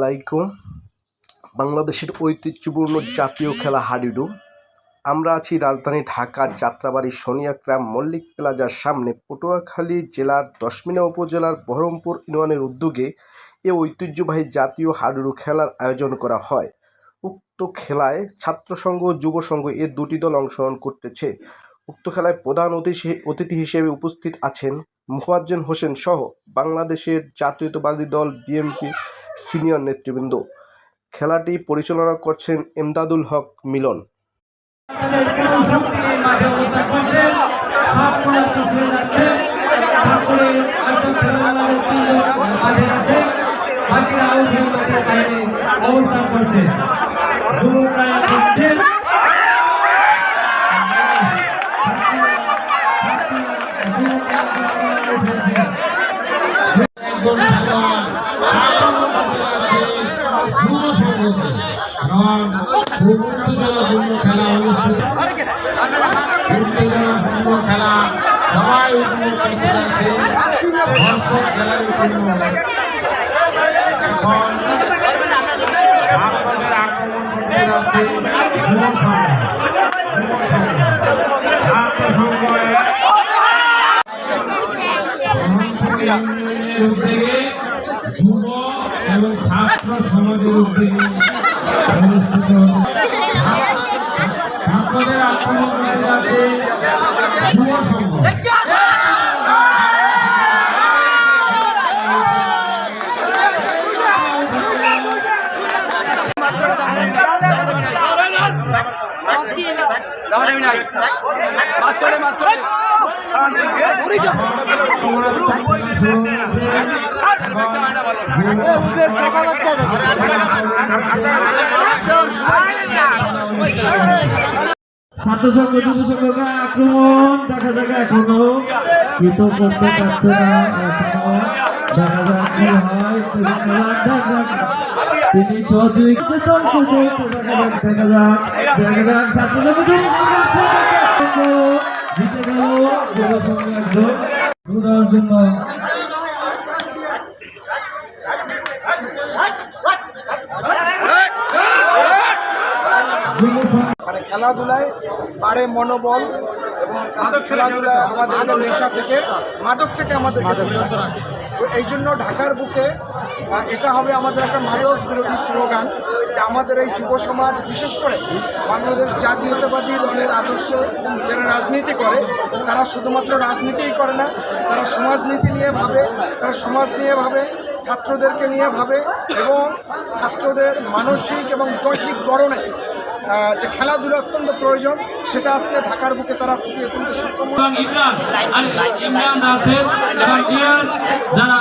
আলাইকুম। বাংলাদেশের ঐতিহ্যপূর্ণ জাতীয় খেলা হাডুডু। আমরা আছি রাজধানী ঢাকার যাত্রাবাড়ি সোনিয়াগ্রাম মল্লিক প্লাজার সামনে। পটুয়াখালী জেলার দশমিনা উপজেলার বহরমপুর ইউনিয়নের উদ্যোগে এ ঐতিহ্যবাহী জাতীয় হাডুডু খেলার আয়োজন করা হয়। উক্ত খেলায় ছাত্রসংঘ ও যুব সংঘ এ দুটি দল অংশগ্রহণ করতেছে। উক্ত খেলায় প্রধান অতিথি হিসেবে উপস্থিত আছেন মোফাজ্জল হোসেন সহ বাংলাদেশের জাতীয়তাবাদী দল বিএনপি সিনিয়র নেতৃবৃন্দ। খেলাটি পরিচালনা করছেন এমদাদুল হক মিলন। খেলা সবাই আপনাদের আক্রমণ করতে যাচ্ছে যুব সংঘ উদ্যোগে যুব এবং ছাত্র সমাজের উদ্যোগে অনুষ্ঠিত ছাত্রদের আক্রমণ করতে যাচ্ছে যুব সংঘ। ছাত্র সংঘ যুব সংঘকে আক্রমণ দেখা যাক এখনো কিন্তু করতে পারছে না। এখনো দেখা যাক কি হয়। তিনি চৌধুরী দেখা যাক ছাত্র জিতে গেল যুব সংঘের জন্য। মানে খেলাধুলায় বাড়ে মনোবল এবং খেলাধুলায় আমাদের নেশা থেকে মাদক থেকে আমাদের বিরত রাখে। তো এই জন্য ঢাকার বুকে এটা হবে আমাদের একটা মাদক বিরোধী স্লোগান, যে আমাদের এই যুব সমাজ বিশেষ করে বাংলাদেশ জাতীয়তাবাদী দলের আদর্শে যারা রাজনীতি করে তারা শুধুমাত্র রাজনীতিই করে না, তারা সমাজনীতি নিয়ে ভাবে, তারা সমাজ নিয়ে ভাবে, ছাত্রদেরকে নিয়ে ভাবে এবং ছাত্রদের মানসিক এবং দৈহিক গড়নে যে খেলাধুলা অত্যন্ত প্রয়োজন সেটা আজকে ঢাকার বুকে তারা ফুটিয়ে তুলতে সক্ষম। ইমরান রাসেল এবং যারা